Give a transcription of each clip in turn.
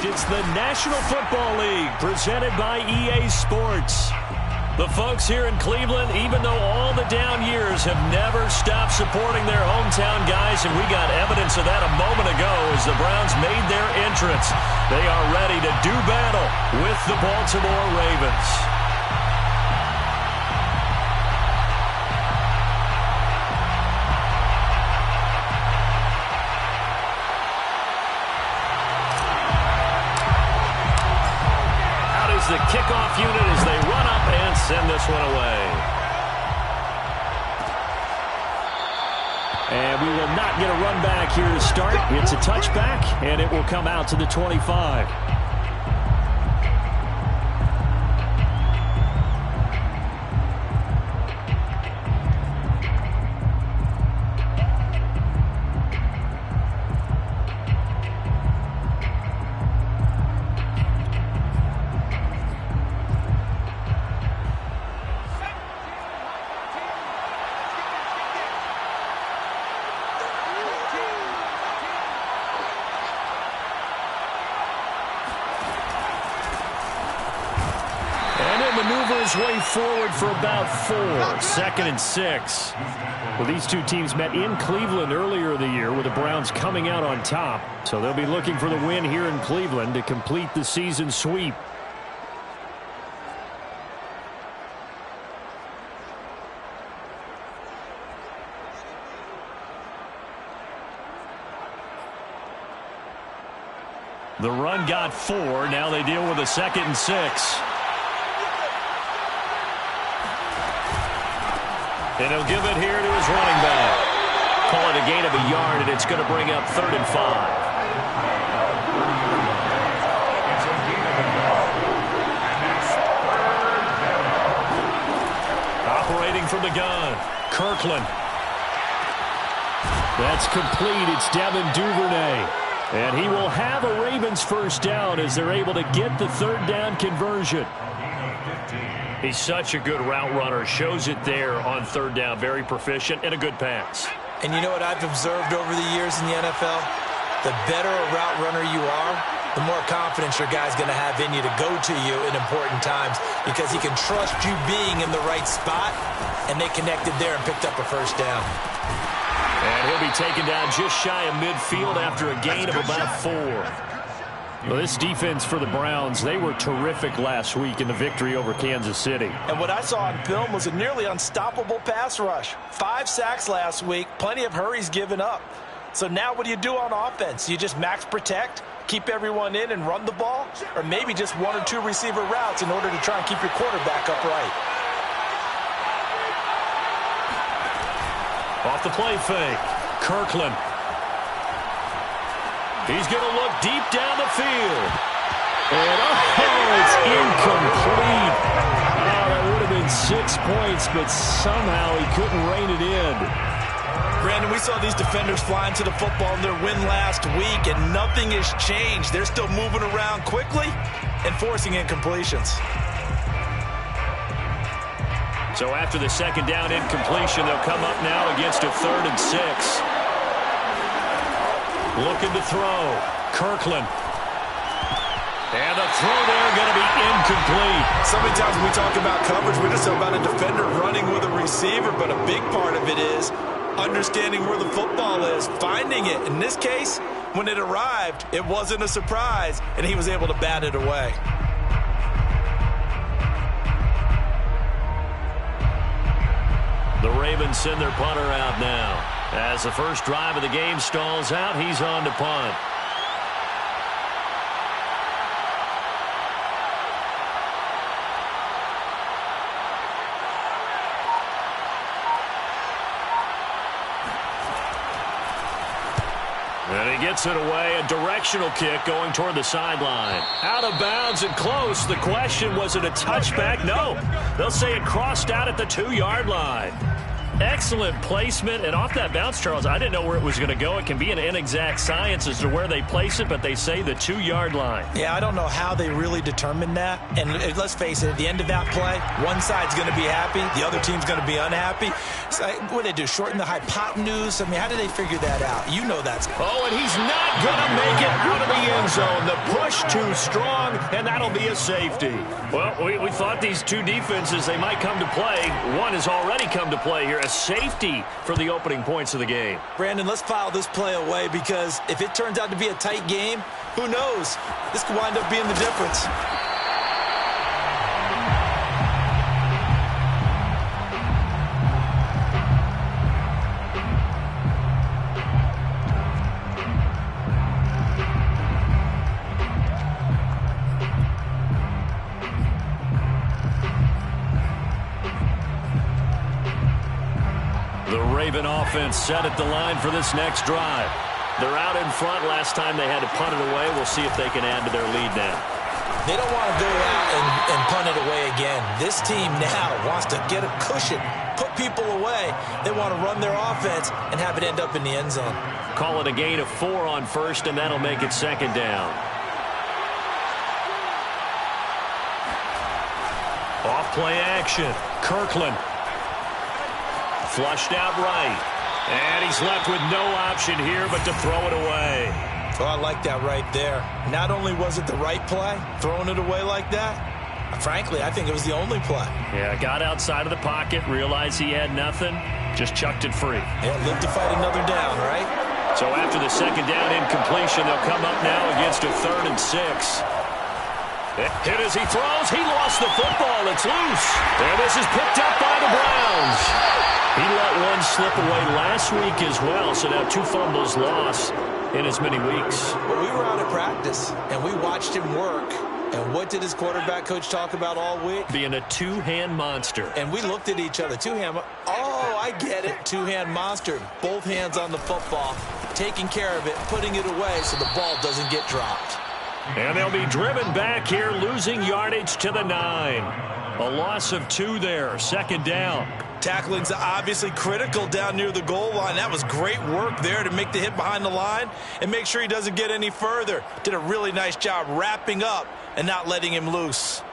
next. It's the National Football League presented by EA Sports. The folks here in Cleveland, even though all the down years, have never stopped supporting their hometown guys, and we got evidence of that a moment ago as the Browns made their entrance. They are ready to do battle with the Baltimore Ravens. The kickoff unit as they run up and send this one away. And we will not get a run back here to start. It's a touchback, and it will come out to the 25. Maneuvers way forward for about 4. 2nd and 6. Well, these two teams met in Cleveland earlier in the year with the Browns coming out on top. So they'll be looking for the win here in Cleveland to complete the season sweep. The run got 4. Now they deal with a 2nd and 6. And he'll give it here to his running back. Call it a gain of a yard, and it's going to bring up 3rd and 5. Operating from the gun, Kirkland. That's complete. It's Devin Duvernay. And he will have a Ravens first down as they're able to get the 3rd down conversion. He's such a good route runner. Shows it there on 3rd down. Very proficient and a good pass. And you know what I've observed over the years in the NFL? The better a route runner you are, the more confidence your guy's going to have in you to go to you in important times because he can trust you being in the right spot, and they connected there and picked up a first down. And he'll be taken down just shy of midfield after a gain of about 4. Well, this defense for the Browns, they were terrific last week in the victory over Kansas City. And what I saw on film was a nearly unstoppable pass rush. 5 sacks last week, plenty of hurries given up. So now what do you do on offense? You just max protect, keep everyone in and run the ball? Or maybe just 1 or 2 receiver routes in order to try and keep your quarterback upright? Off the play fake, Kirkland. He's going to look deep down the field. And, it's incomplete. Oh, that would have been 6 points, but somehow he couldn't rein it in. Brandon, we saw these defenders flying to the football in their win last week, and nothing has changed. They're still moving around quickly and forcing incompletions. So after the 2nd down incompletion, they'll come up now against a 3rd and 6. Looking to throw. Kirkland. And the throw there going to be incomplete. So many times when we talk about coverage, we're just about a defender running with a receiver, but a big part of it is understanding where the football is, finding it. In this case, when it arrived, it wasn't a surprise, and he was able to bat it away. The Ravens send their punter out now. As the first drive of the game stalls out, he's on to punt. And he gets it away, a directional kick going toward the sideline. Out of bounds and close. The question, was it a touchback? No. They'll say it crossed out at the 2-yard line. Excellent placement, and off that bounce, Charles, I didn't know where it was going to go. It can be an inexact science as to where they place it, but they say the 2-yard line. Yeah, I don't know how they really determined that. And let's face it, at the end of that play, one side's going to be happy, the other team's going to be unhappy. So what do they do, shorten the hypotenuse? I mean, how do they figure that out? You know that's... Oh, and he's not going to make it out of the end zone. The push too strong, and that'll be a safety. Well, we thought these two defenses, they might come to play. One has already come to play here. A safety for the opening points of the game. Brandon, let's file this play away because if it turns out to be a tight game, who knows? This could wind up being the difference. The Raven offense set at the line for this next drive. They're out in front. Last time they had to punt it away. We'll see if they can add to their lead now. They don't want to go out and punt it away again. This team now wants to get a cushion, put people away. They want to run their offense and have it end up in the end zone. Call it a gain of 4 on first, and that'll make it second down. Off play action. Kirkland. Flushed out right. And he's left with no option here but to throw it away. Oh, I like that right there. Not only was it the right play, throwing it away like that, frankly, I think it was the only play. Yeah, got outside of the pocket, realized he had nothing, just chucked it free. Yeah, live to fight another down, right? So after the second down incompletion, they'll come up now against a 3rd and 6. Hit as he throws. He lost the football. It's loose. And this is picked up by the Browns. He let one slip away last week as well, so now 2 fumbles lost in as many weeks. Well, we were out of practice, and we watched him work. And what did his quarterback coach talk about all week? Being a 2-hand monster. And we looked at each other. 2-hand. Oh, I get it. 2-hand monster. Both hands on the football, taking care of it, putting it away so the ball doesn't get dropped. And they'll be driven back here, losing yardage to the 9. A loss of 2 there, second down. Tackling's obviously critical down near the goal line. That was great work there to make the hit behind the line and make sure he doesn't get any further. Did a really nice job wrapping up and not letting him loose.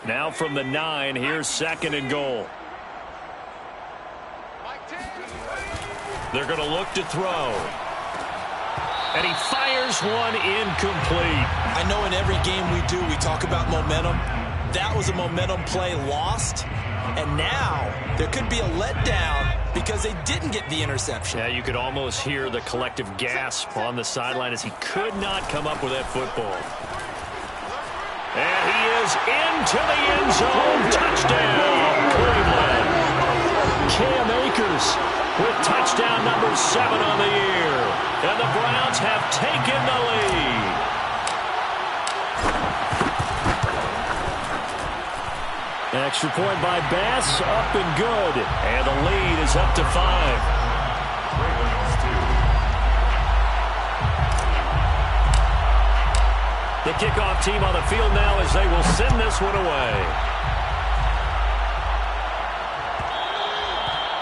Now from the 9, here's 2nd and goal. They're going to look to throw. And he fires one incomplete. I know in every game we do, we talk about momentum. That was a momentum play lost. And now there could be a letdown because they didn't get the interception. Yeah, you could almost hear the collective gasp on the sideline as he could not come up with that football. And he is into the end zone. Touchdown, Cleveland. Cam Akers with touchdown number 7 on the year. And the Browns have taken the lead. Extra point by Bass, up and good. And the lead is up to 5. The kickoff team on the field now as they will send this one away.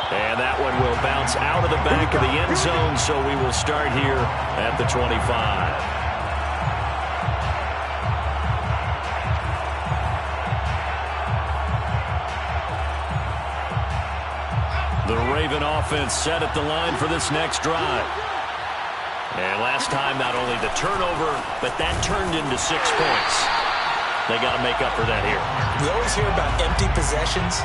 And that one will bounce out of the back of the end zone, so we will start here at the 25. The Raven offense set at the line for this next drive. And last time, not only the turnover, but that turned into 6 points. They got to make up for that here. We always hear about empty possessions,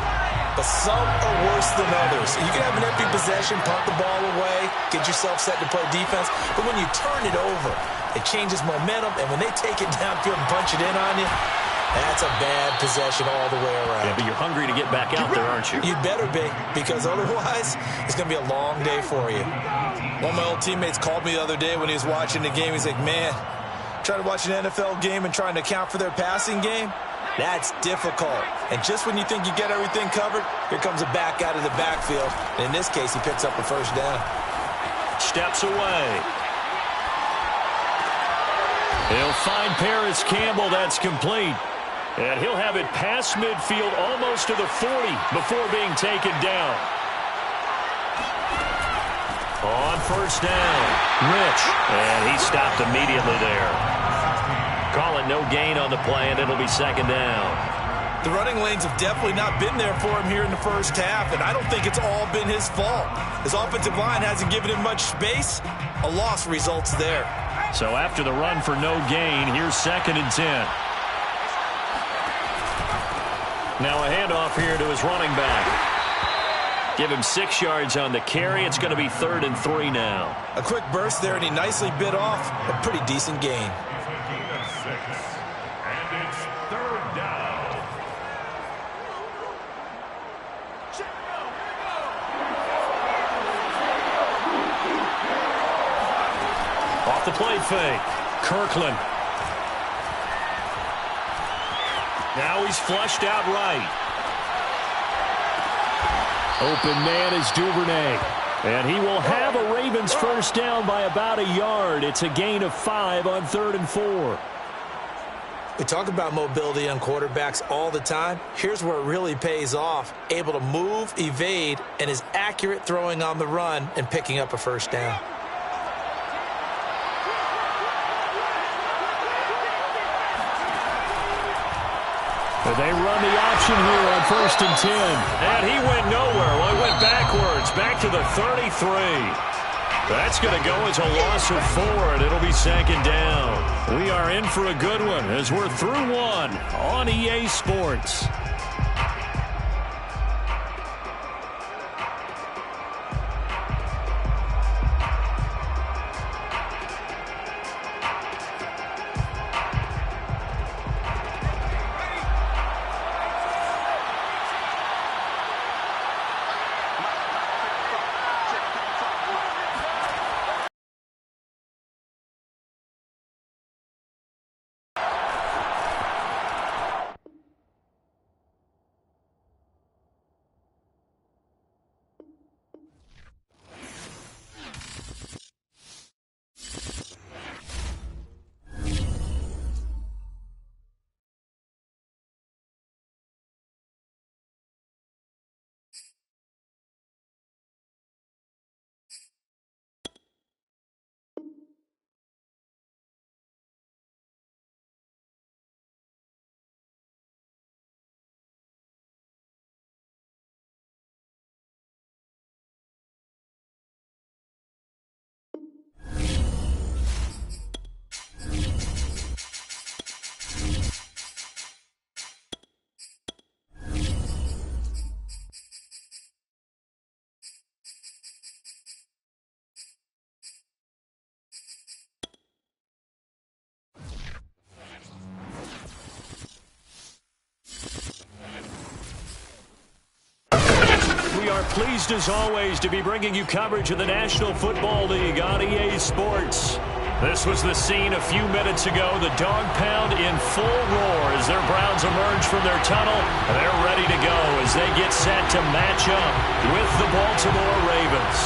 but some are worse than others. You can have an empty possession, punt the ball away, get yourself set to play defense, but when you turn it over, it changes momentum, and when they take it downfield and punch it in on you, that's a bad possession all the way around. Yeah, but you're hungry to get back out there, aren't you? You better be, because otherwise, it's going to be a long day for you. One of my old teammates called me the other day when he was watching the game. He's like, man, trying to watch an NFL game and trying to account for their passing game, that's difficult. And just when you think you get everything covered, here comes a back out of the backfield. And in this case, he picks up a first down. Steps away. He'll find Paris Campbell. That's complete. And he'll have it past midfield almost to the 40 before being taken down. On first down, Rich. And he stopped immediately there. Call it no gain on the play, and it'll be second down. The running lanes have definitely not been there for him here in the first half, and I don't think it's all been his fault. His offensive line hasn't given him much space. A loss results there. So after the run for no gain, here's 2nd and 10. Now a handoff here to his running back. Give him 6 yards on the carry. It's going to be 3rd and 3 now. A quick burst there, and he nicely bit off a pretty decent gain. And it's 3rd down. Off the play fake. Kirkland. Now he's flushed out right. Open man is Duvernay. And he will have a Ravens first down by about a yard. It's a gain of 5 on 3rd and 4. We talk about mobility on quarterbacks all the time. Here's where it really pays off. Able to move, evade, and is accurate throwing on the run and picking up a first down. They run the option here on 1st and 10. And he went nowhere. Well, he went backwards, back to the 33. That's going to go as a loss of 4, and it'll be 2nd down. We are in for a good one as we're through 1 on EA Sports. We are pleased as always to be bringing you coverage of the National Football League on EA Sports. This was the scene a few minutes ago. The dog pound in full roar as their Browns emerge from their tunnel. They're ready to go as they get set to match up with the Baltimore Ravens.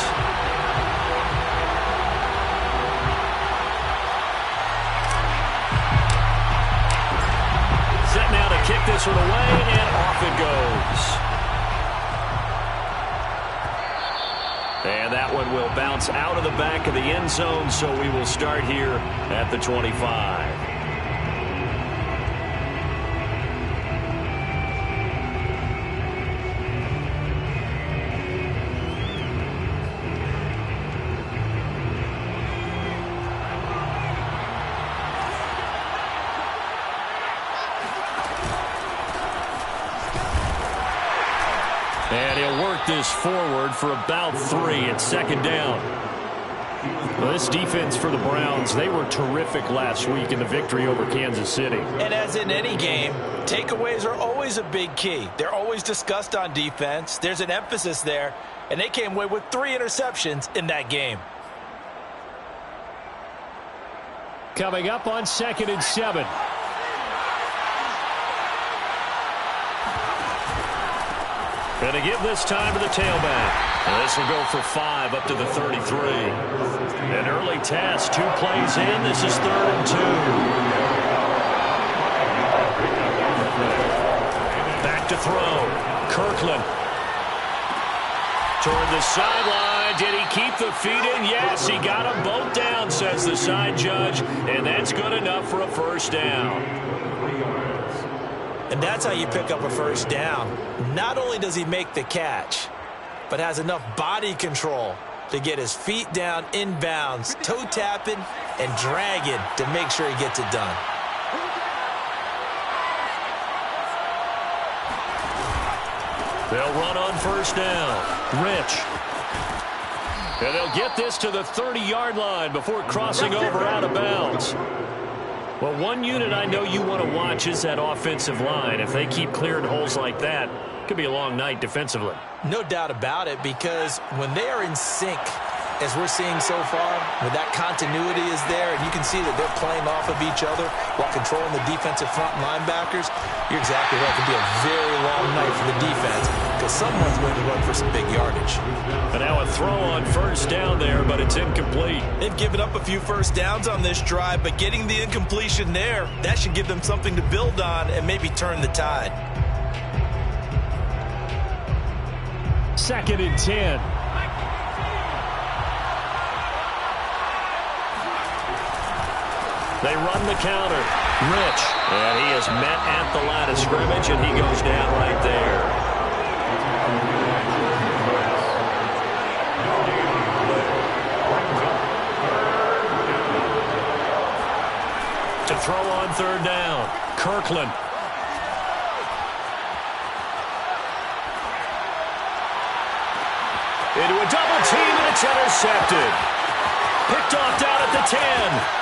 Set now to kick this one away, and off it goes. And that one will bounce out of the back of the end zone, so we will start here at the 25. And he'll work this forward for about 3 at 2nd down. Well, this defense for the Browns, they were terrific last week in the victory over Kansas City. And as in any game, takeaways are always a big key. They're always discussed on defense. There's an emphasis there, and they came away with 3 interceptions in that game. Coming up on 2nd and 7. Going to give this time to the tailback. And this will go for 5 up to the 33. An early test, 2 plays in. This is 3rd and 2. Back to throw. Kirkland. Toward the sideline. Did he keep the feet in? Yes, he got them both down, says the side judge. And that's good enough for a first down. And that's how you pick up a first down. Not only does he make the catch, but has enough body control to get his feet down inbounds, toe tapping and dragging to make sure he gets it done. They'll run on first down. Rich. And they'll get this to the 30-yard line before crossing over out of bounds. Well, one unit I know you want to watch is that offensive line. If they keep clearing holes like that, it could be a long night defensively. No doubt about it, because when they are in sync, as we're seeing so far, when that continuity is there, and you can see that they're playing off of each other while controlling the defensive front linebackers, you're exactly right. It could be a very long night for the defense because someone's going to run for some big yardage. And now a throw on first down there, but it's incomplete. They've given up a few first downs on this drive, but getting the incompletion there, that should give them something to build on and maybe turn the tide. 2nd and 10. They run the counter. Rich. And he is met at the line of scrimmage, and he goes down right there. To throw on third down. Kirkland. Into a double team, and it's intercepted. Picked off down at the 10.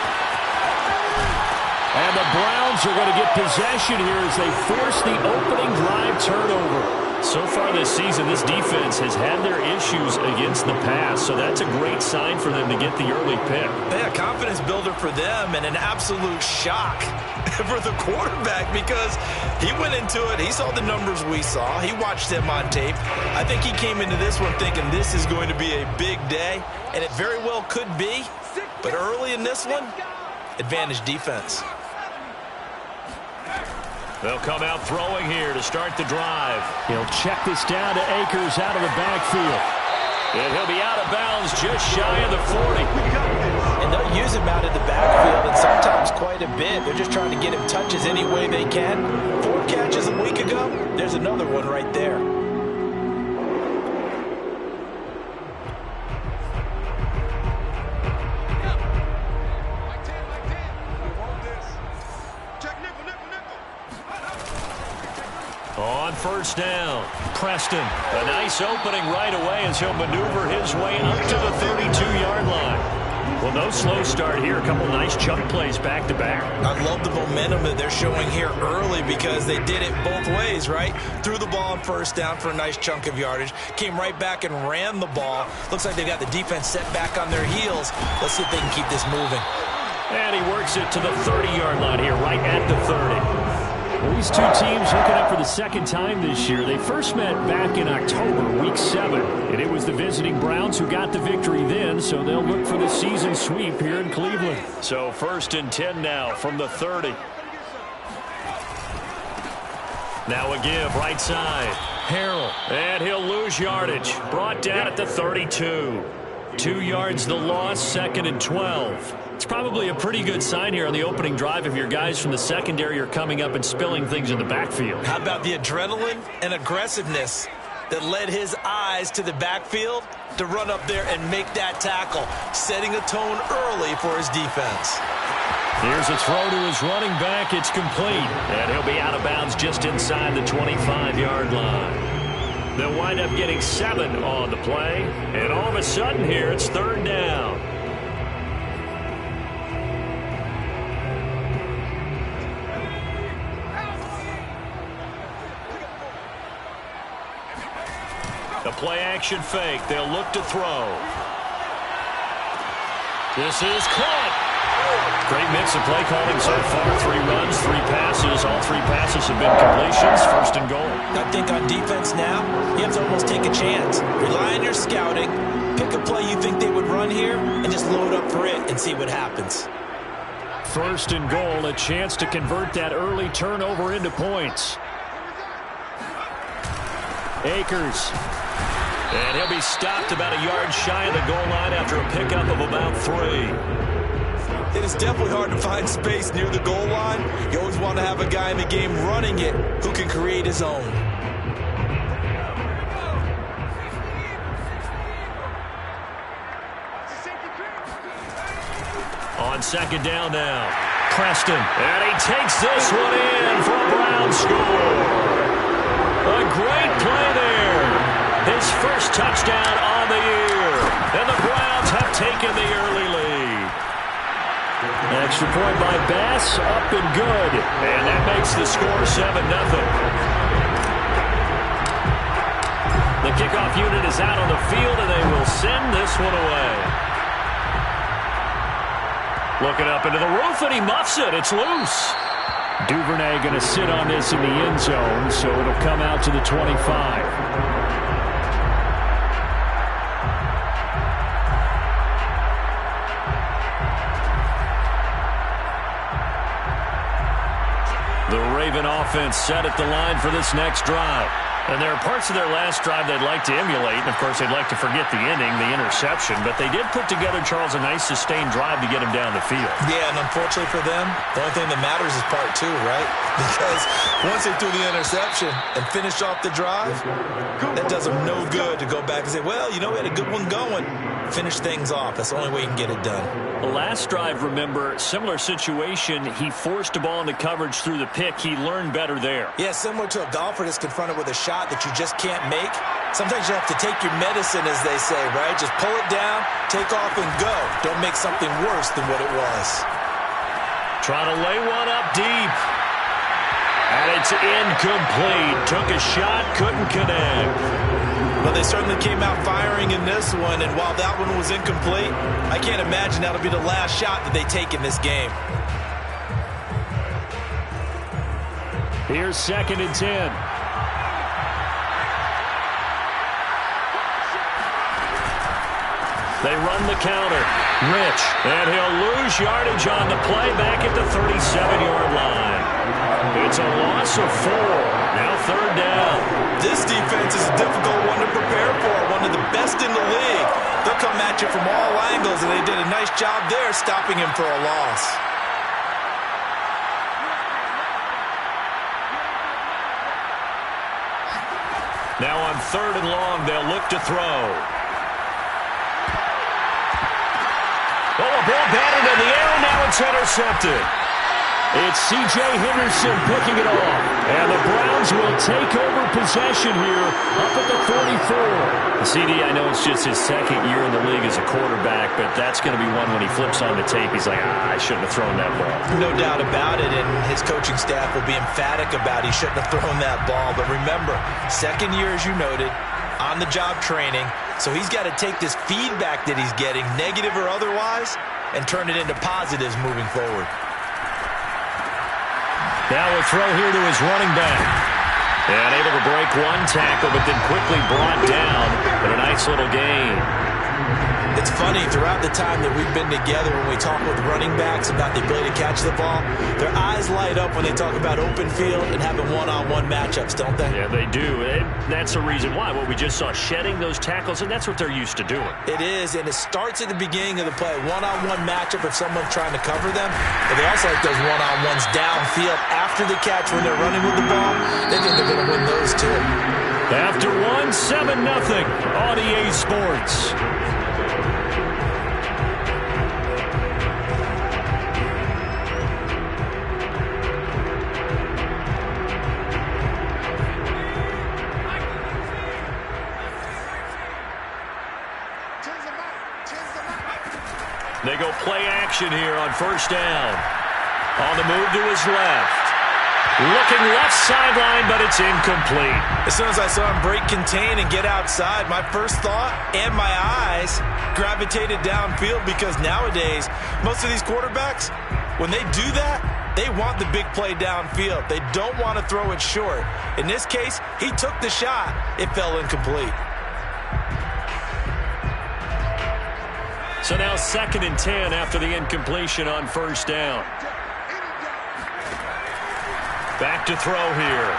And the Browns are going to get possession here as they force the opening drive turnover. So far this season, this defense has had their issues against the pass, so that's a great sign for them to get the early pick. Yeah, confidence builder for them and an absolute shock for the quarterback because he went into it. He saw the numbers we saw. He watched them on tape. I think he came into this one thinking this is going to be a big day, and it very well could be. But early in this one, advantage defense. They'll come out throwing here to start the drive. He'll check this down to Akers out of the backfield. And he'll be out of bounds just shy of the 40. And they'll use him out of the backfield, and sometimes quite a bit. They're just trying to get him touches any way they can. 4 catches a week ago. There's another one right there. On first down, Preston. A nice opening right away as he'll maneuver his way up to the 32-yard line. Well, no slow start here. A couple nice chunk plays back-to-back. I love the momentum that they're showing here early because they did it both ways, right? Threw the ball on first down for a nice chunk of yardage. Came right back and ran the ball. Looks like they've got the defense set back on their heels. Let's see if they can keep this moving. And he works it to the 30-yard line here, right at the 30. Well, these two teams hooking up for the second time this year. They first met back in October, week 7. And it was the visiting Browns who got the victory then, so they'll look for the season sweep here in Cleveland. So 1st and 10 now from the 30. Now a give, right side. Harrell. And he'll lose yardage. Brought down at the 32. 2 yards the loss, 2nd and 12. It's probably a pretty good sign here on the opening drive if your guys from the secondary are coming up and spilling things in the backfield. How about the adrenaline and aggressiveness that led his eyes to the backfield to run up there and make that tackle, setting a tone early for his defense. Here's a throw to his running back. It's complete. And he'll be out of bounds just inside the 25-yard line. They'll wind up getting 7 on the play. And all of a sudden here, it's 3rd down. The play-action fake. They'll look to throw. This is caught. Great mix of play calling so far. 3 runs, 3 passes. All 3 passes have been completions. 1st and goal. I think on defense now, you have to almost take a chance. Rely on your scouting. Pick a play you think they would run here and just load up for it and see what happens. 1st and goal, a chance to convert that early turnover into points. Akers. And he'll be stopped about a yard shy of the goal line after a pickup of about 3. It is definitely hard to find space near the goal line. You always want to have a guy in the game running it who can create his own. On 2nd down now, Preston. And he takes this one in for a Brown score. A great play there. His first touchdown on the year. And the Browns have taken the early lead. Extra point by Bass, up and good. And that makes the score 7-0. The kickoff unit is out on the field, and they will send this one away. Looking up into the roof, and he muffs it. It's loose. Duvernay going to sit on this in the end zone, so it'll come out to the 25. The Raven offense set at the line for this next drive. And there are parts of their last drive they'd like to emulate. And, of course, they'd like to forget the ending, the interception. But they did put together, Charles, a nice sustained drive to get him down the field. Yeah, and unfortunately for them, the only thing that matters is part 2, right? Because once they threw the interception and finished off the drive, that does them no good to go back and say, well, you know, we had a good one going. Finish things off. That's the only way you can get it done. The last drive, remember, similar situation. He forced a ball into coverage through the pick. He learned better there. Yeah, similar to a golfer that's confronted with a shot that you just can't make. Sometimes you have to take your medicine, as they say, right? Just pull it down, take off, and go. Don't make something worse than what it was. Trying to lay one up deep. And it's incomplete. Took a shot, couldn't connect. But they certainly came out firing in this one, and while that one was incomplete, I can't imagine that'll be the last shot that they take in this game. Here's 2nd and 10. They run the counter. Rich, and he'll lose yardage on the play back at the 37-yard line. It's a loss of 4. Now 3rd down. This defense is a difficult one to prepare for, one of the best in the league. They'll come at you from all angles, and they did a nice job there stopping him for a loss. Now on 3rd and long, they'll look to throw. Oh, a ball batted in the air, and now it's intercepted. It's C.J. Henderson picking it off. And the Browns will take over possession here up at the 44. CD, I know it's just his 2nd year in the league as a quarterback, but that's going to be one when he flips on the tape. He's like, I shouldn't have thrown that ball. No doubt about it, and his coaching staff will be emphatic about he shouldn't have thrown that ball. But remember, 2nd year, as you noted, on-the-job training, so he's got to take this feedback that he's getting, negative or otherwise, and turn it into positives moving forward. Now a throw here to his running back. And able to break one tackle, but then quickly brought down. But a nice little gain. It's funny, throughout the time that we've been together, when we talk with running backs about the ability to catch the ball, their eyes light up when they talk about open field and having one-on-one matchups, don't they? Yeah, they do. And that's the reason why. What we just saw, shedding those tackles, and that's what they're used to doing. It is, and it starts at the beginning of the play. One-on-one matchup if someone's trying to cover them, but they also like those one-on-ones downfield after the catch when they're running with the ball. They think they're going to win those too. After 7-0 on EA Sports. They go play action here on 1st down. On the move to his left. Looking left sideline, but it's incomplete. As soon as I saw him break contain and get outside, my first thought and my eyes gravitated downfield, because nowadays, most of these quarterbacks, when they do that, they want the big play downfield. They don't want to throw it short. In this case, he took the shot. It fell incomplete. So now 2nd and 10 after the incompletion on 1st down. Back to throw here.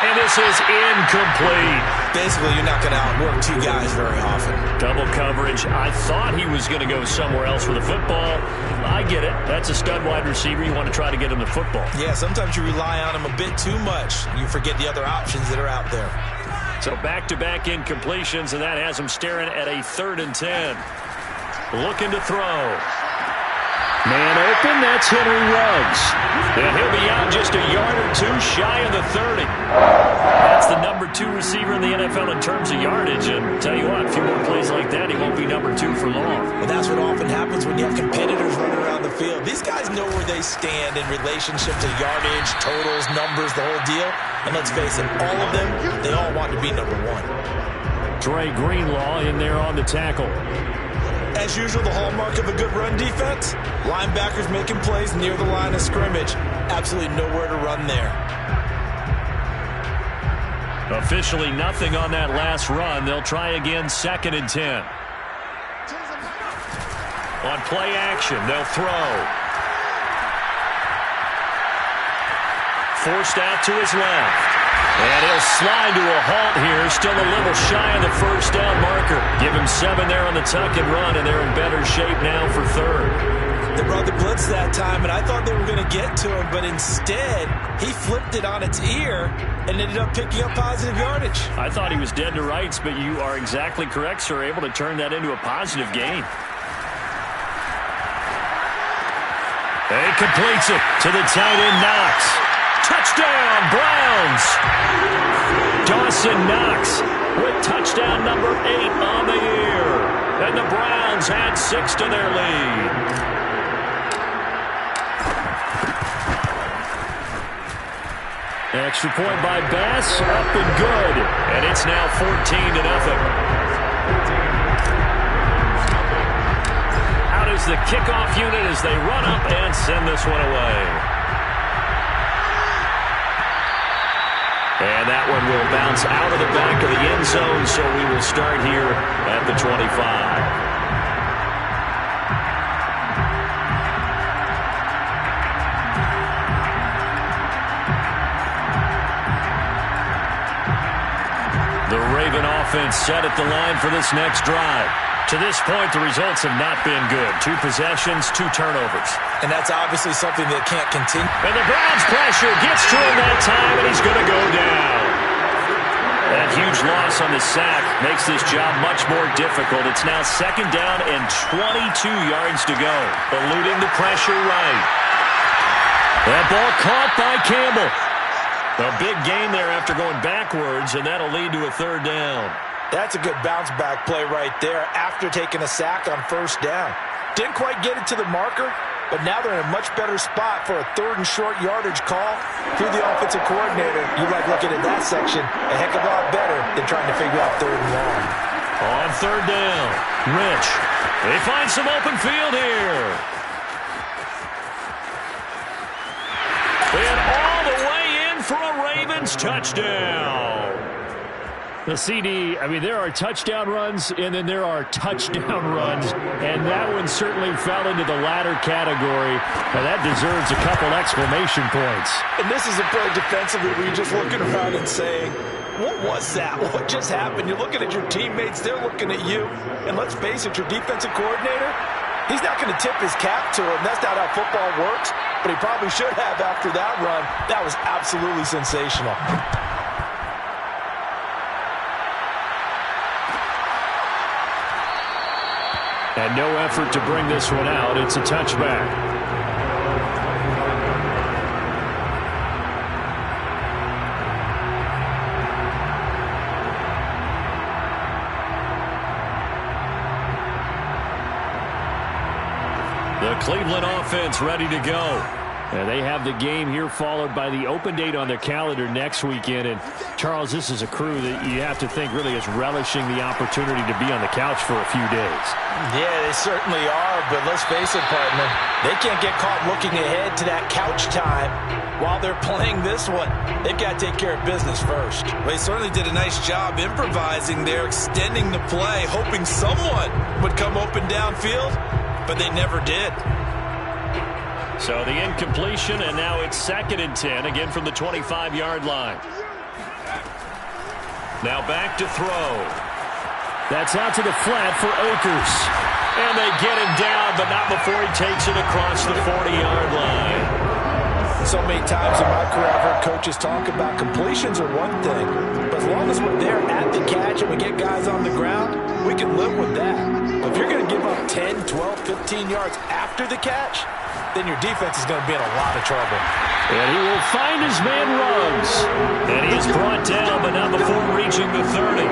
And this is incomplete. Basically, you're not going to outwork two guys very often. Double coverage. I thought he was going to go somewhere else with the football. I get it. That's a stud wide receiver. You want to try to get him the football. Yeah, sometimes you rely on him a bit too much. You forget the other options that are out there. So back-to-back incompletions, and that has him staring at a 3rd and 10. Looking to throw. Man open, that's Henry Ruggs. And he'll be out just a yard or two shy of the 30. That's the number 2 receiver in the NFL in terms of yardage. And tell you what, a few more plays like that, he won't be number 2 for long. Well, that's what often happens when you have competitors running around the field. These guys know where they stand in relationship to yardage, totals, numbers, the whole deal. And let's face it, all of them, they all want to be number 1. Dre Greenlaw in there on the tackle. As usual, the hallmark of a good run defense, linebackers making plays near the line of scrimmage. Absolutely nowhere to run there. Officially nothing on that last run. They'll try again 2nd and 10. On play action, they'll throw. Forced out to his left. And he'll slide to a halt here, still a little shy of the 1st down marker. Give him 7 there on the tuck and run, and they're in better shape now for 3rd. They brought the blitz that time, and I thought they were going to get to him, but instead, he flipped it on its ear and ended up picking up positive yardage. I thought he was dead to rights, but you are exactly correct, sir, able to turn that into a positive gain. He completes it to the tight end, Knox. Touchdown, Browns! Dawson Knox with touchdown number 8 on the year. And the Browns add 6 to their lead. Extra point by Bass, up and good. And it's now 14-0. Out is the kickoff unit as they run up and send this one away. And that one will bounce out of the back of the end zone, so we will start here at the 25. The Raven offense set at the line for this next drive. To this point, the results have not been good. 2 possessions, 2 turnovers. And that's obviously something that can't continue. And the Browns pressure gets to him that time, and he's going to go down. That huge loss on the sack makes this job much more difficult. It's now 2nd down and 22 yards to go. Eluding the pressure right. That ball caught by Campbell. A big gain there after going backwards, and that'll lead to a 3rd down. That's a good bounce-back play right there after taking a sack on 1st down. Didn't quite get it to the marker, but now they're in a much better spot for a 3rd and short yardage call. If you're the offensive coordinator, you like looking at that section a heck of a lot better than trying to figure out 3rd and long. On 3rd down, Rich. They find some open field here. And all the way in for a Ravens touchdown. The CD, I mean, there are touchdown runs, and then there are touchdown runs, and that one certainly fell into the latter category. Now, that deserves a couple exclamation points. And this is a play defensively where you're just looking around and saying, what was that? What just happened? You're looking at your teammates, they're looking at you, and let's face it, your defensive coordinator, he's not going to tip his cap to him. That's not how football works, but he probably should have after that run. That was absolutely sensational. And no effort to bring this one out. It's a touchback. The Cleveland offense ready to go. They have the game here followed by the open date on their calendar next weekend. And, Charles, this is a crew that you have to think really is relishing the opportunity to be on the couch for a few days. Yeah, they certainly are, but let's face it, partner. They can't get caught looking ahead to that couch time while they're playing this one. They've got to take care of business first. Well, they certainly did a nice job improvising there, extending the play, hoping someone would come open downfield, but they never did. So the incompletion, and now it's 2nd and 10, again from the 25-yard line. Now back to throw. That's out to the flat for Akers. And they get him down, but not before he takes it across the 40-yard line. So many times in my career, I've heard coaches talk about completions are one thing, but as long as we're there at the catch and we get guys on the ground, we can live with that. But if you're going to give up 10, 12, 15 yards after the catch, then your defense is going to be in a lot of trouble. And he will find his man Ruggs. And he is brought down, but not before reaching the 30.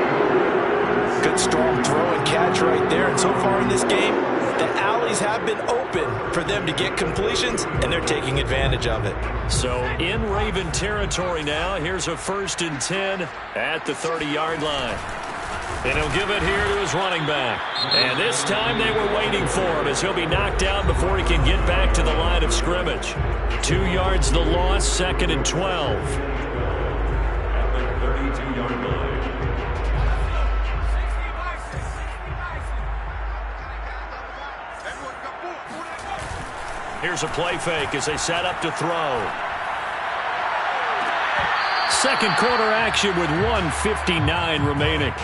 Good strong throw and catch right there. And so far in this game, the alleys have been open for them to get completions, and they're taking advantage of it. So in Raven territory now, here's a 1st and 10 at the 30-yard line. And he'll give it here to his running back. And this time they were waiting for him as he'll be knocked down before he can get back to the line of scrimmage. 2 yards the loss, 2nd and 12. At the 32-yard line. Here's a play fake as they set up to throw. Second quarter action with 1:59 remaining.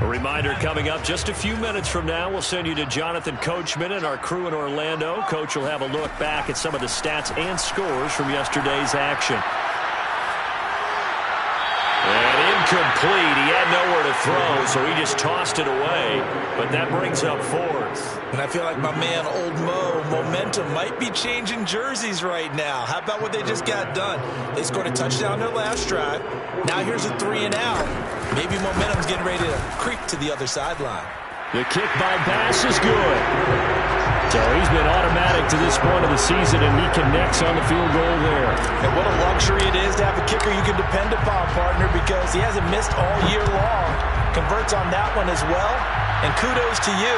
Reminder coming up just a few minutes from now. We'll send you to Jonathan Coachman and our crew in Orlando. Coach will have a look back at some of the stats and scores from yesterday's action. And incomplete. He had nowhere to throw, so he just tossed it away. But that brings up 4th. And I feel like my man, Old Mo, momentum might be changing jerseys right now. How about what they just got done? They scored a touchdown their last drive. Now here's a 3 and out. Maybe momentum's getting ready to creep to the other sideline. The kick by Bass is good. So he's been automatic to this point of the season, and he connects on the field goal there. And what a luxury it is to have a kicker you can depend upon, partner, because he hasn't missed all year long. Converts on that one as well. And kudos to you.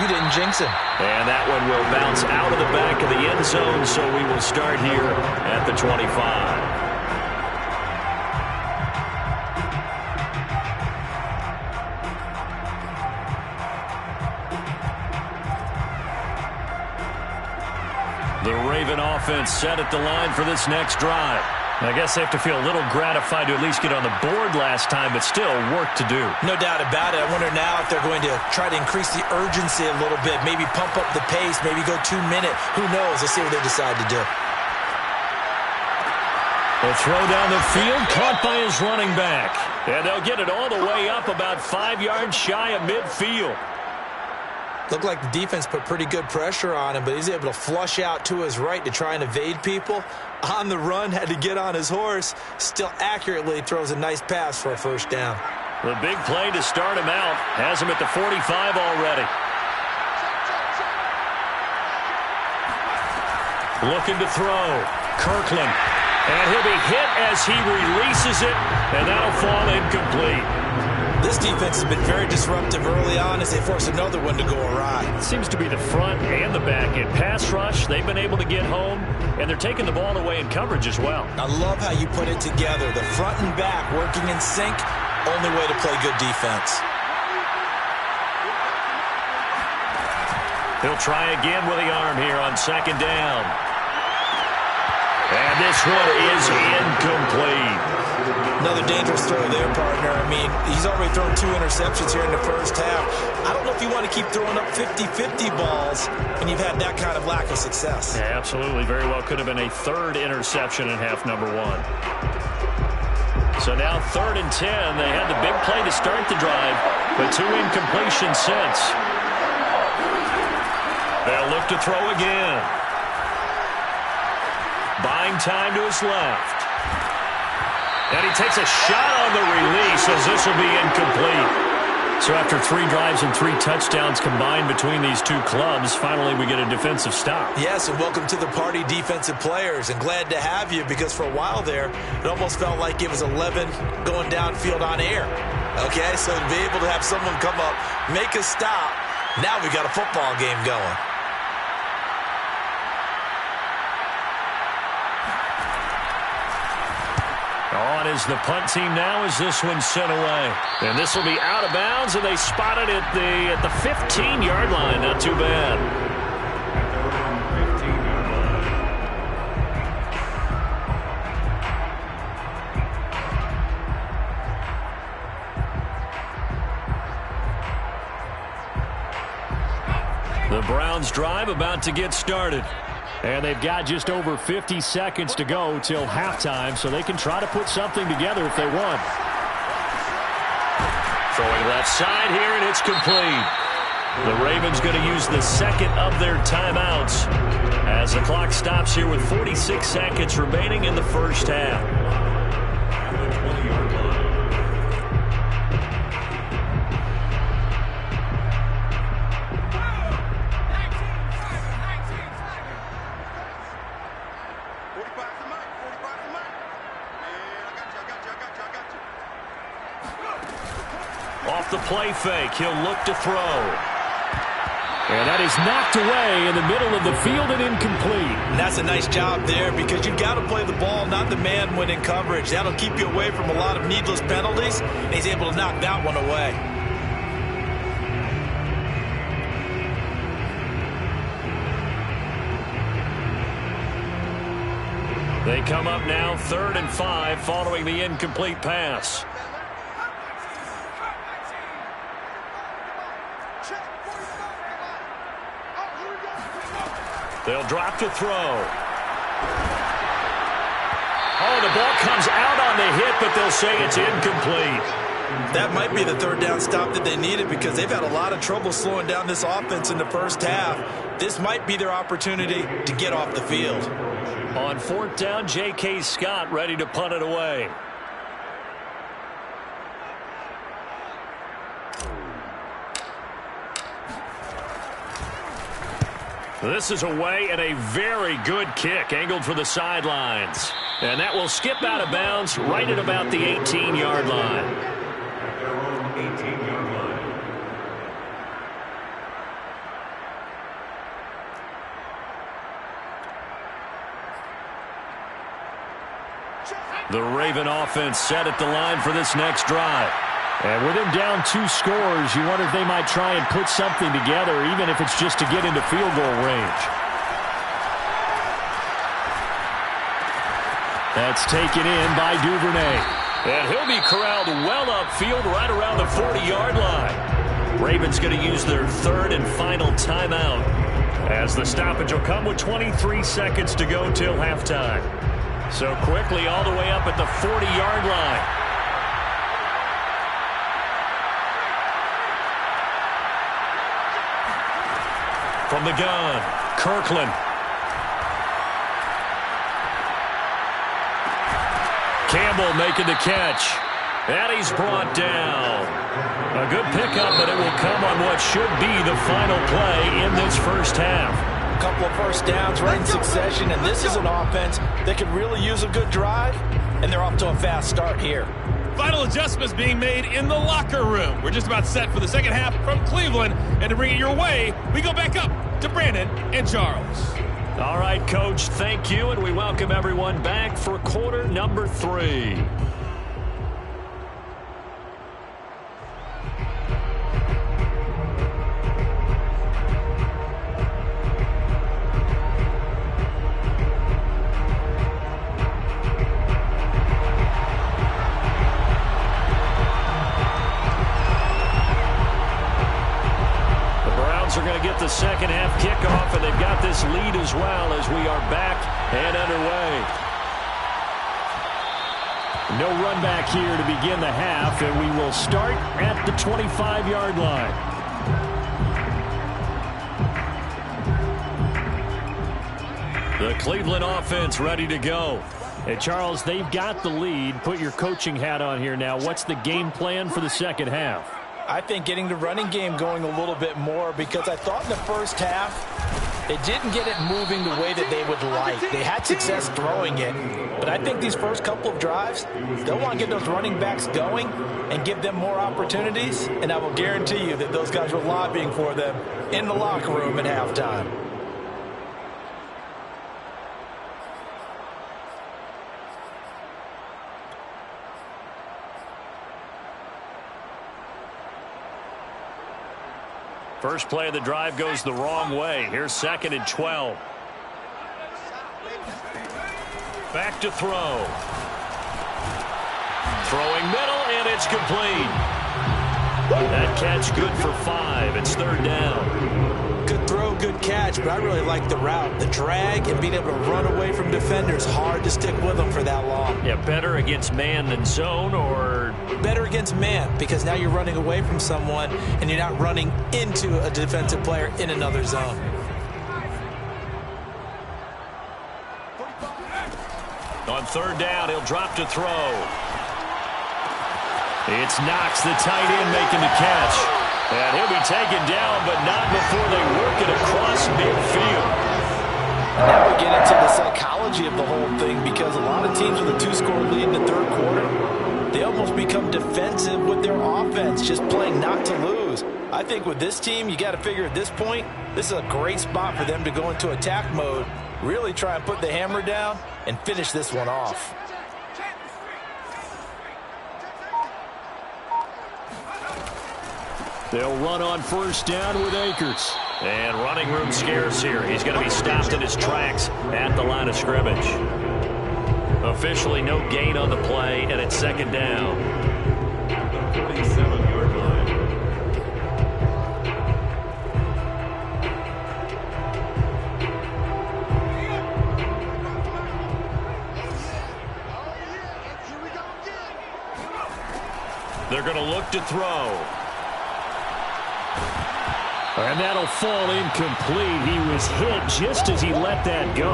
You didn't jinx him. And that one will bounce out of the back of the end zone, so we will start here at the 25. The Raven offense set at the line for this next drive. I guess they have to feel a little gratified to at least get on the board last time, but still work to do. No doubt about it. I wonder now if they're going to try to increase the urgency a little bit, maybe pump up the pace, maybe go 2 minute. Who knows? Let's see what they decide to do. A throw down the field, caught by his running back. And they'll get it all the way up about 5 yards shy of midfield. Looked like the defense put pretty good pressure on him, but he's able to flush out to his right to try and evade people. On the run, had to get on his horse. Still accurately throws a nice pass for a 1st down. The big play to start him out. Has him at the 45 already. Looking to throw. Kirkland. And he'll be hit as he releases it, and that'll fall incomplete. This defense has been very disruptive early on as they force another one to go awry. It seems to be the front and the back end. Pass rush, they've been able to get home, and they're taking the ball away in coverage as well. I love how you put it together. The front and back working in sync, only way to play good defense. He'll try again with the arm here on 2nd down. And this one is incomplete. Another dangerous throw there, partner. I mean, he's already thrown 2 interceptions here in the 1st half. I don't know if you want to keep throwing up 50-50 balls when you've had that kind of lack of success. Yeah, absolutely. Very well could have been a 3rd interception in half number 1. So now 3rd and 10. They had the big play to start the drive, but 2 incompletions since. They'll look to throw again. Buying time to his left. And he takes a shot on the release as this will be incomplete. So after 3 drives and 3 touchdowns combined between these two clubs, finally we get a defensive stop. Yes, and welcome to the party, defensive players. And glad to have you, because for a while there, it almost felt like it was 11 going downfield on air. Okay, so to be able to have someone come up, make a stop, now we got a football game going. On is the punt team now as this one's sent away. And this will be out of bounds, and they spot it at the 15-yard line. Not too bad. The Browns drive about to get started. And they've got just over 50 seconds to go till halftime, so they can try to put something together if they want. Throwing left side here, and it's complete. The Ravens going to use the second of their timeouts as the clock stops here with 46 seconds remaining in the first half. Off the play fake, he'll look to throw. And that is knocked away in the middle of the field and incomplete. And that's a nice job there, because you've got to play the ball, not the man when in coverage. That'll keep you away from a lot of needless penalties, and he's able to knock that one away. They come up now 3rd and 5 following the incomplete pass. They'll drop to throw. Oh, the ball comes out on the hit, but they'll say it's incomplete. That might be the 3rd down stop that they needed, because they've had a lot of trouble slowing down this offense in the first half. This might be their opportunity to get off the field. On 4th down, J.K. Scott ready to punt it away. This is away, and a very good kick angled for the sidelines. And that will skip out of bounds right at about the 18-yard line. At their own 18-yard line. The Raven offense set at the line for this next drive. And with them down 2 scores, you wonder if they might try and put something together, even if it's just to get into field goal range. That's taken in by Duvernay. And he'll be corralled well upfield right around the 40-yard line. Ravens going to use their 3rd and final timeout, as the stoppage will come with 23 seconds to go till halftime. So quickly all the way up at the 40-yard line. From the gun, Kirkland. Campbell making the catch. And he's brought down. A good pickup, but it will come on what should be the final play in this first half. A couple of first downs right in succession, and this is an offense that could really use a good drive, and they're off to a fast start here. Final adjustments being made in the locker room. We're just about set for the second half from Cleveland. And to bring it your way, we go back up to Brandon and Charles. All right, Coach, thank you, and we welcome everyone back for quarter number 3. Are going to get the second half kickoff, and they've got this lead as well as we are back and underway. No run back here to begin the half, and we will start at the 25-yard line. The Cleveland offense ready to go. Hey, Charles, they've got the lead. Put your coaching hat on here now. What's the game plan for the second half? I think getting the running game going a little bit more, because I thought in the first half they didn't get it moving the way that they would like. They had success throwing it, but I think these first couple of drives, they'll want to get those running backs going and give them more opportunities, and I will guarantee you that those guys were lobbying for them in the locker room at halftime. First play of the drive goes the wrong way. Here's 2nd and 12. Back to throw. Throwing middle, and it's complete. That catch good for 5. It's 3rd down. Good throw, good catch, but I really like the route. The drag and being able to run away from defenders, hard to stick with them for that long. Yeah, better against man than zone, or? Better against man, because now you're running away from someone and you're not running into a defensive player in another zone. On 3rd down, he'll drop to throw. It's Knox, the tight end, making the catch. And he'll be taken down, but not before they work it across midfield. And now we get into the psychology of the whole thing, because a lot of teams with a 2-score lead in the 3rd quarter, they almost become defensive with their offense, just playing not to lose. I think with this team, you got to figure at this point, this is a great spot for them to go into attack mode, really try and put the hammer down and finish this one off. They'll run on 1st down with Akers. And running room scarce here. He's going to be stopped in his tracks at the line of scrimmage. Officially no gain on the play, and it's 2nd down. 37-yard line. They're going to look to throw. And that'll fall incomplete. He was hit just as he let that go.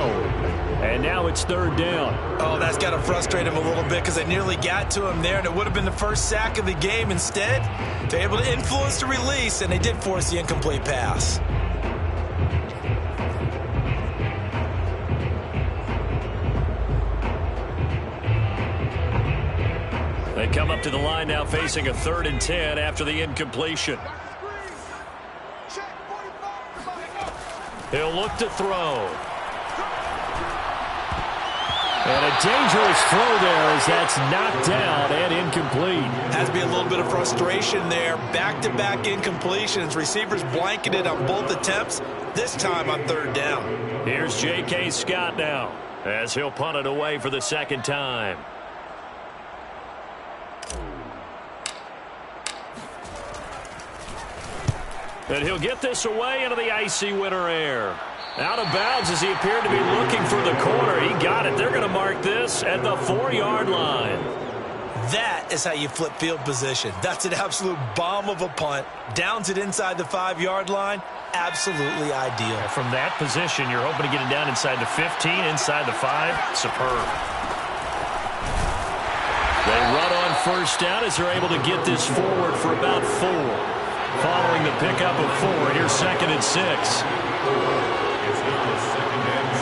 And now it's 3rd down. Oh, that's got to frustrate him a little bit, because they nearly got to him there, and it would have been the first sack of the game. Instead, they're able to influence the release, and they did force the incomplete pass. They come up to the line now facing a 3rd and 10 after the incompletion. He'll look to throw. And a dangerous throw there as that's knocked down and incomplete. Has to be a little bit of frustration there. Back-to-back incompletions. Receivers blanketed on both attempts, this time on 3rd down. Here's J.K. Scott now as he'll punt it away for the 2nd time. And he'll get this away into the icy winter air. Out of bounds as he appeared to be looking for the corner. He got it. They're going to mark this at the 4-yard line. That is how you flip field position. That's an absolute bomb of a punt. Downs it inside the 5-yard line. Absolutely ideal. From that position, you're hoping to get it down inside the 15, inside the 5. Superb. They run on 1st down as they're able to get this forward for about 4. Following the pickup of 4, here's 2nd and 6. It's now 2nd and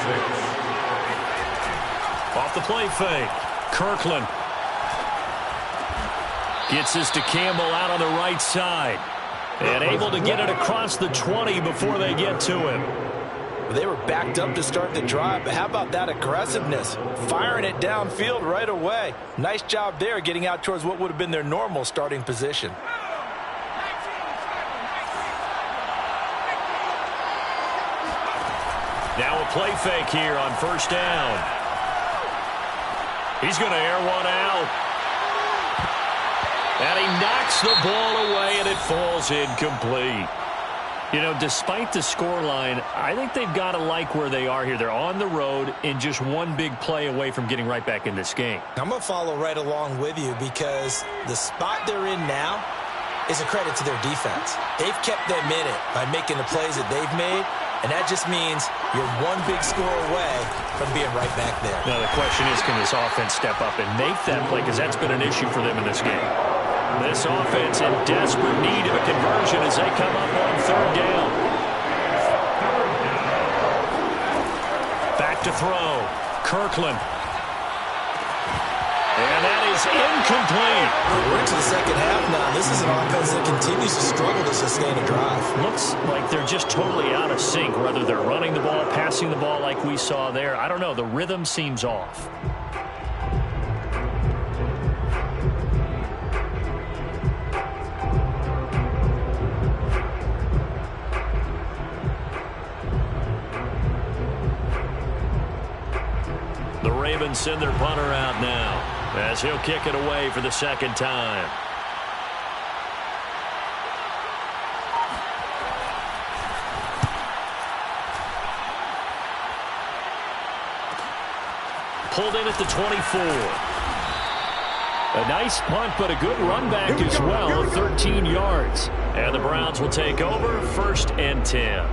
6. Off the play fake. Kirkland gets this to Campbell out on the right side. And able to get it across the 20 before they get to him. They were backed up to start the drive, but how about that aggressiveness? Firing it downfield right away. Nice job there, getting out towards what would have been their normal starting position. Now a play fake here on 1st down. He's going to air one out. And he knocks the ball away, and it falls incomplete. You know, despite the scoreline, I think they've got to like where they are here. They're on the road and just one big play away from getting right back in this game. I'm going to follow right along with you because the spot they're in now is a credit to their defense. They've kept them in it by making the plays that they've made, and that just means you're one big score away from being right back there. Now, the question is, can this offense step up and make that play? Because that's been an issue for them in this game. This offense in desperate need of a conversion as they come up on third down. Back to throw. Kirkland. And that is incomplete. We're into the second half now. This is an offense that continues to struggle to sustain a drive. Looks like they're just totally out of sync, whether they're running the ball, passing the ball like we saw there. I don't know. The rhythm seems off. The Ravens send their punter out now as he'll kick it away for the second time. Pulled in at the 24. A nice punt, but a good run back as well, 13 yards. And the Browns will take over, 1st and 10.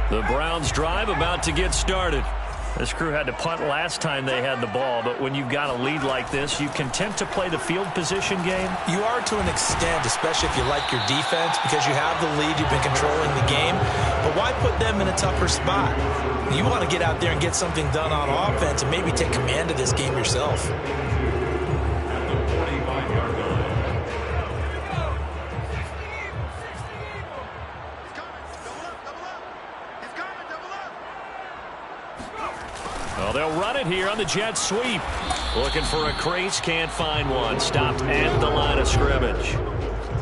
The Browns drive about to get started. This crew had to punt last time they had the ball, but when you've got a lead like this, you content to play the field position game? You are to an extent, especially if you like your defense, because you have the lead, you've been controlling the game. But why put them in a tougher spot? You want to get out there and get something done on offense and maybe take command of this game yourself. Well, they'll run it here on the jet sweep. Looking for a crease, can't find one. Stopped at the line of scrimmage.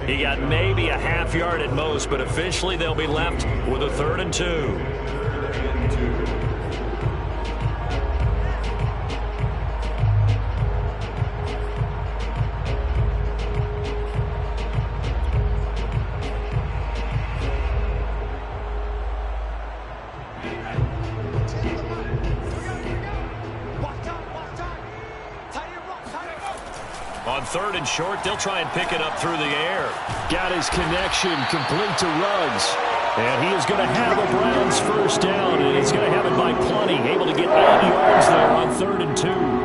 He got maybe a half yard at most, but officially they'll be left with a 3rd and 2. On 3rd and short, they'll try and pick it up through the air. Got his connection complete to Ruggs. And he is going to have a Browns 1st down, and he's going to have it by plenty. Able to get 8 yards there on 3rd and 2.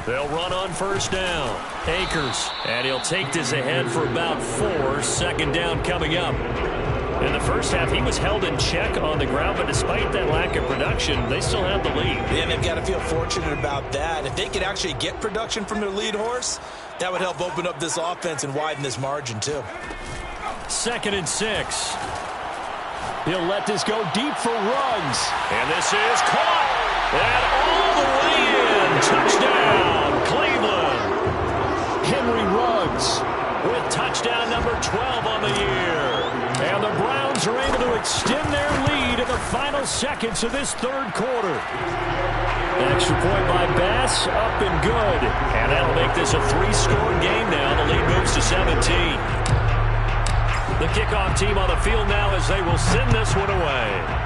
They'll run on 1st down. Akers, and he'll take this ahead for about 4. 2nd down coming up. In the first half, he was held in check on the ground, but despite that lack of production, they still have the lead. Yeah, they've got to feel fortunate about that. If they could actually get production from their lead horse, that would help open up this offense and widen this margin, too. 2nd and 6. He'll let this go deep for Ruggs. And this is caught. And all the way in. Touchdown, Cleveland. Henry Ruggs with touchdown number 12 on the year. And the Browns are able to extend their lead in the final seconds of this 3rd quarter. Extra point by Bass, up and good. And that'll make this a 3-score game now. The lead moves to 17. The kickoff team on the field now as they will send this one away.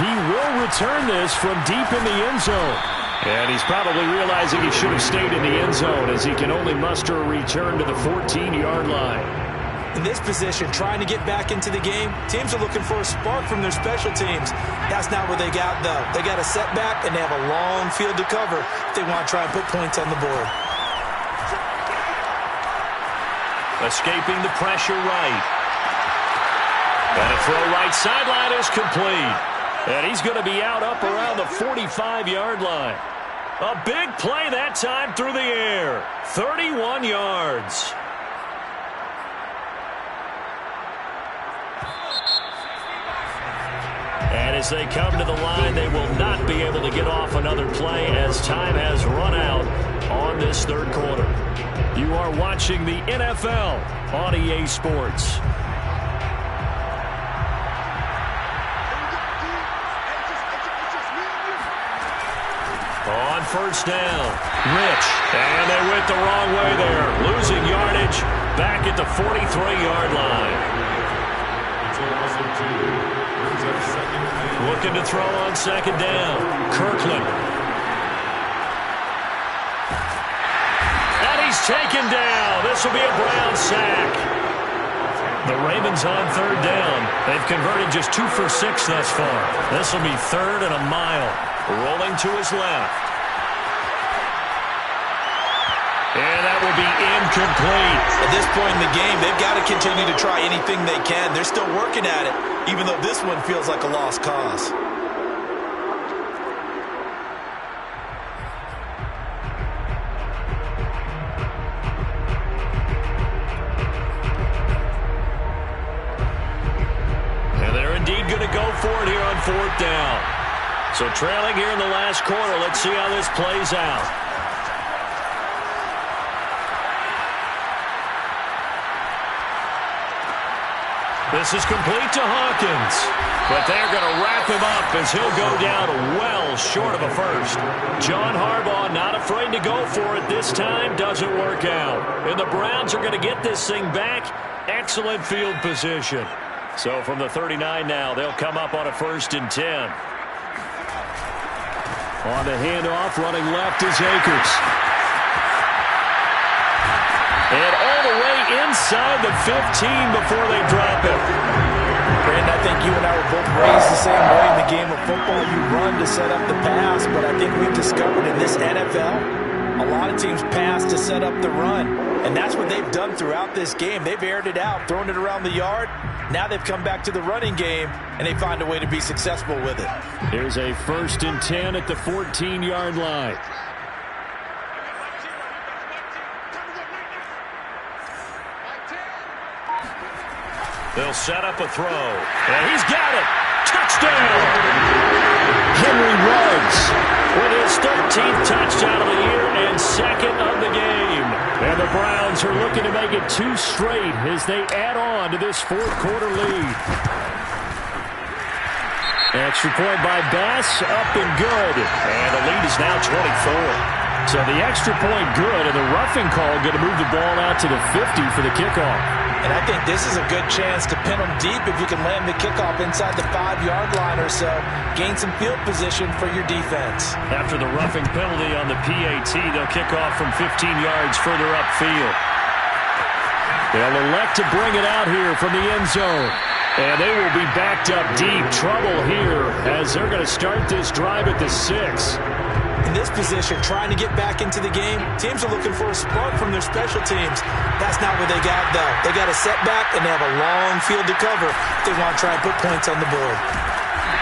He will return this from deep in the end zone. And he's probably realizing he should have stayed in the end zone as he can only muster a return to the 14-yard line. In this position, trying to get back into the game, teams are looking for a spark from their special teams. That's not what they got, though. They got a setback, and they have a long field to cover if they want to try and put points on the board. Escaping the pressure right. And a throw right sideline is complete. And he's going to be out up around the 45-yard line. A big play that time through the air. 31 yards. And as they come to the line, they will not be able to get off another play as time has run out on this third quarter. You are watching the NFL on EA Sports. On first down, Rich. And they went the wrong way there. Losing yardage back at the 43-yard line. Looking to throw on second down. Kirkland. And he's taken down. This will be a Brown sack. The Ravens on third down. They've converted just 2 for 6 thus far. This will be 3rd and a mile. Rolling to his left. And that will be incomplete. At this point in the game, they've got to continue to try anything they can. They're still working at it, even though this one feels like a lost cause. And they're indeed going to go for it here on 4th down. So trailing here in the last quarter, let's see how this plays out. This is complete to Hawkins, but they're going to wrap him up as he'll go down well short of a first. John Harbaugh not afraid to go for it this time. Doesn't work out. And the Browns are going to get this thing back. Excellent field position. So from the 39 now, they'll come up on a 1st and 10. On the handoff, running left is Akers. And all the way inside the 15 before they drop it. Brandon, I think you and I were both raised the same way in the game of football. You run to set up the pass, but I think we've discovered in this NFL, a lot of teams pass to set up the run. And that's what they've done throughout this game. They've aired it out, thrown it around the yard. Now they've come back to the running game, and they find a way to be successful with it. Here's a 1st and 10 at the 14-yard line. They'll set up a throw. And he's got it. Touchdown! Henry Ruggs with his 13th touchdown of the year and 2nd of the game. And the Browns are looking to make it 2 straight as they add on to this 4th quarter lead. Extra point by Bass, up and good. And the lead is now 24. So the extra point good, and the roughing call going to move the ball out to the 50 for the kickoff. And I think this is a good chance to pin them deep if you can land the kickoff inside the 5-yard line or so. Gain some field position for your defense. After the roughing penalty on the PAT, they'll kick off from 15 yards further upfield. They'll elect to bring it out here from the end zone. And they will be backed up deep. Trouble here as they're going to start this drive at the 6. In this position, trying to get back into the game, teams are looking for a spark from their special teams. That's not what they got, though. They got a setback, and they have a long field to cover if they want to try and put points on the board.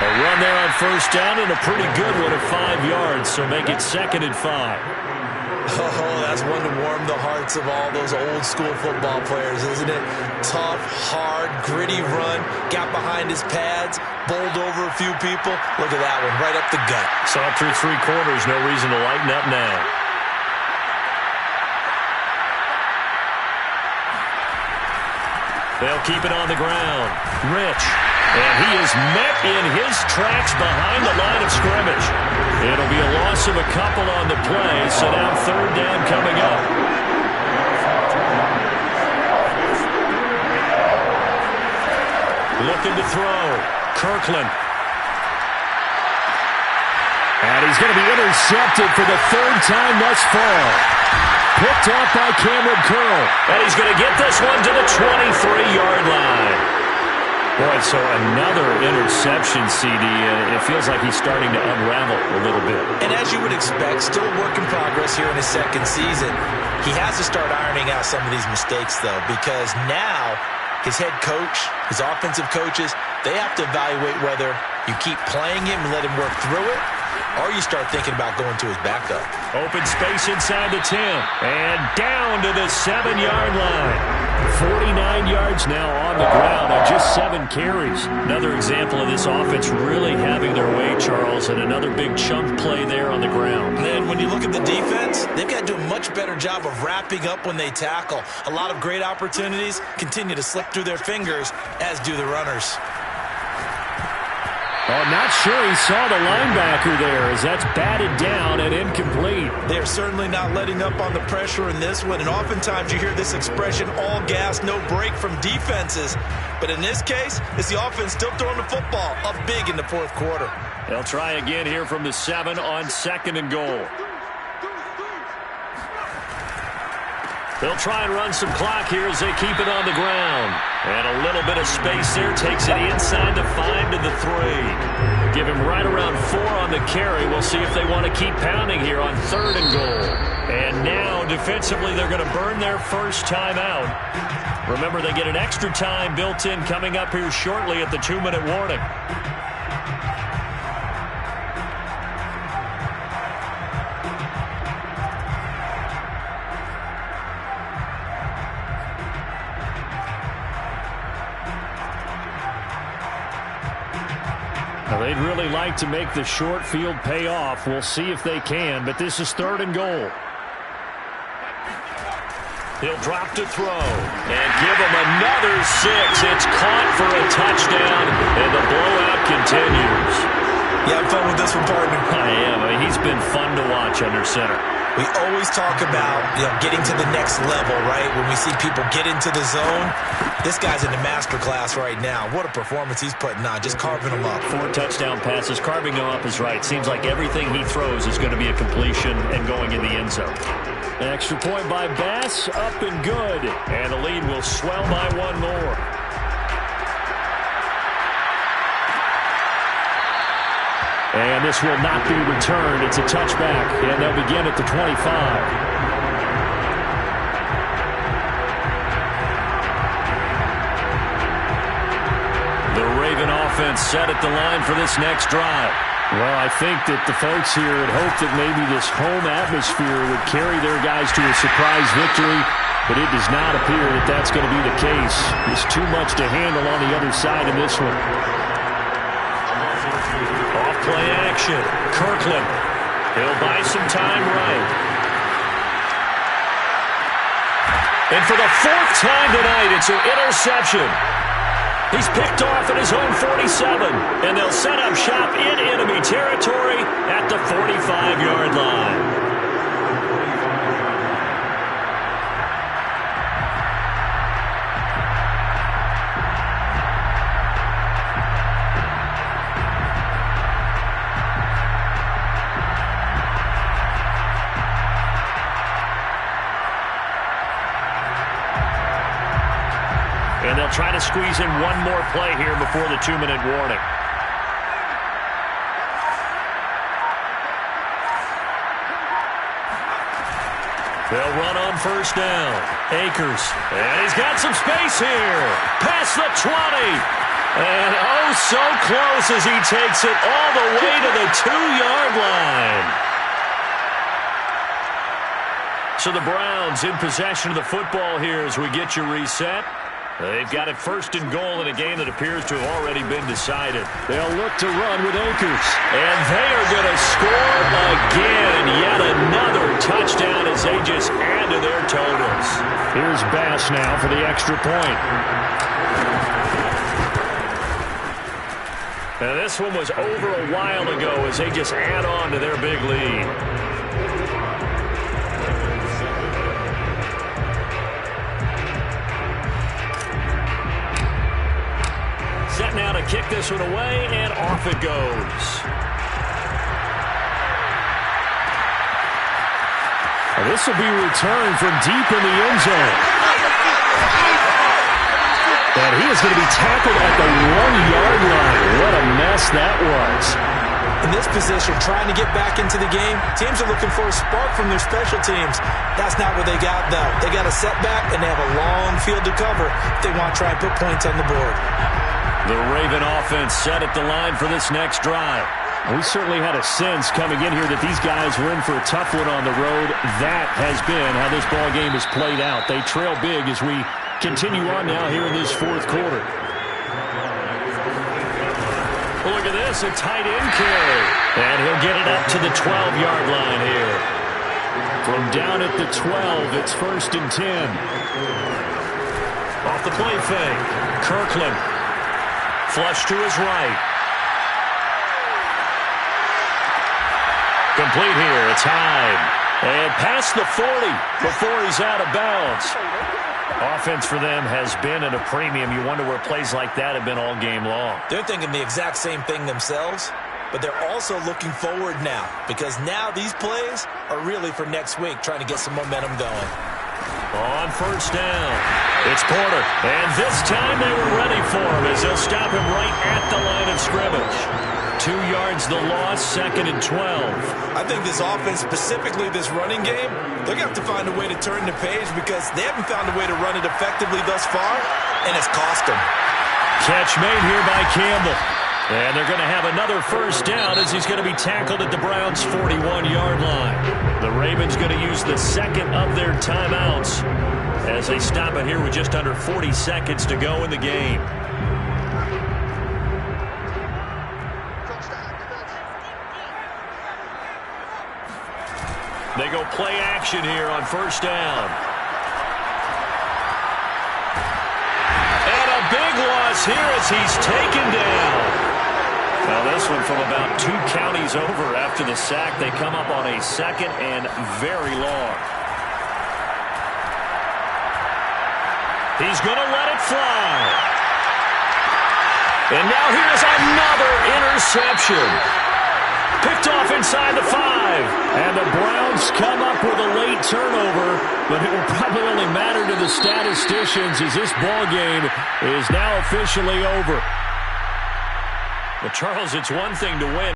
A run there on 1st down and a pretty good one at 5 yards, so make it 2nd and 5. Oh, that's one to warm the hearts of all those old-school football players, isn't it? Tough, hard, gritty run, got behind his pads, bowled over a few people. Look at that one, right up the gut. So up through 3 quarters, no reason to lighten up now. They'll keep it on the ground. Rich. And he is met in his tracks behind the line of scrimmage. It'll be a loss of a couple on the play, so now 3rd down coming up. Looking to throw. Kirkland. And he's going to be intercepted for the 3rd time thus far. Picked off by Cameron Curl. And he's going to get this one to the 23-yard line. Boy, so another interception, CD, and it feels like he's starting to unravel a little bit. And as you would expect, still a work in progress here in his 2nd season. He has to start ironing out some of these mistakes, though, because now his head coach, his offensive coaches, they have to evaluate whether You keep playing him and let him work through it, or you start thinking about going to his backup. Open space inside the 10. And down to the 7-yard line. 49 yards now on the ground on just 7 carries. Another example of this offense really having their way, Charles, and another big chunk play there on the ground. And then when you look at the defense, they've got to do a much better job of wrapping up when they tackle. A lot of great opportunities continue to slip through their fingers, as do the runners. Oh, not sure he saw the linebacker there as that's batted down and incomplete. They're certainly not letting up on the pressure in this one, and oftentimes you hear this expression, all gas, no break from defenses. But in this case, it's the offense still throwing the football up big in the fourth quarter. They'll try again here from the 7 on 2nd and goal. They'll try and run some clock here as they keep it on the ground. And a little bit of space there. Takes it inside to 5 to the 3. Give him right around 4 on the carry. We'll see if they want to keep pounding here on 3rd and goal. And now, defensively, they're going to burn their first time out. Remember, they get an extra time built in coming up here shortly at the 2-minute warning. They'd really like to make the short field pay off. We'll see if they can, but this is 3rd and goal. He'll drop to throw and give him another 6. It's caught for a touchdown, and the blowout continues. You have fun with this one, partner? I am. I mean, he's been fun to watch under center. We always talk about, getting to the next level, right? When we see people get into the zone, this guy's in the master class right now. What a performance he's putting on, just carving them up. 4 touchdown passes. Carving them up is right. Seems like everything he throws is going to be a completion and going in the end zone. An extra point by Bass, up and good. And the lead will swell by 1 more. And this will not be returned. It's a touchback, and they'll begin at the 25. The Raven offense set at the line for this next drive. Well, I think that the folks here had hoped that maybe this home atmosphere would carry their guys to a surprise victory, but it does not appear that that's going to be the case. There's too much to handle on the other side in this one. Play action. Kirkland. He'll buy some time right. And for the 4th time tonight, it's an interception. He's picked off at his own 47. And they'll set up shop in enemy territory at the 45-yard line. And they'll try to squeeze in one more play here before the 2-minute warning. They'll run on 1st down. Akers. And he's got some space here. Past the 20. And oh, so close as he takes it all the way to the 2-yard line. So the Browns in possession of the football here as we get you reset. They've got it 1st and goal in a game that appears to have already been decided. They'll look to run with Akers. And they are going to score again. Yet another touchdown as they just add to their totals. Here's Bass now for the extra point. Now this one was over a while ago as they just add on to their big lead. Set now to kick this one away, and off it goes. This will be returned from deep in the end zone. And he is going to be tackled at the 1-yard line. What a mess that was. In this position, trying to get back into the game, teams are looking for a spark from their special teams. That's not what they got, though. They got a setback, and they have a long field to cover if they want to try and put points on the board. The Raven offense set at the line for this next drive. We certainly had a sense coming in here that these guys were in for a tough one on the road. That has been how this ball game has played out. They trail big as we continue on now here in this fourth quarter. Look at this, a tight end carry. And he'll get it up to the 12-yard line here. From down at the 12, it's 1st and 10. Off the play fake. Kirkland. Flush to his right. Complete here. It's Hyde. And past the 40 before he's out of bounds. Offense for them has been at a premium. You wonder where plays like that have been all game long. They're thinking the exact same thing themselves, but they're also looking forward now because now these plays are really for next week, trying to get some momentum going. On first down, it's Porter. And this time they were ready for him as they'll stop him right at the line of scrimmage. 2 yards the loss, 2nd and 12. I think this offense, specifically this running game, they're going to have to find a way to turn the page because they haven't found a way to run it effectively thus far, and it's cost them. Catch made here by Campbell. And they're going to have another first down as he's going to be tackled at the Browns' 41-yard line. The Ravens going to use the second of their timeouts as they stop it here with just under 40 seconds to go in the game. They go play action here on first down. And a big loss here as he's taken down. Now this one from about 2 counties over after the sack. They come up on a 2nd and very long. He's going to let it fly. And now here's another interception. Picked off inside the 5. And the Browns come up with a late turnover, but it will probably only matter to the statisticians as this ball game is now officially over. But Charles, it's one thing to win.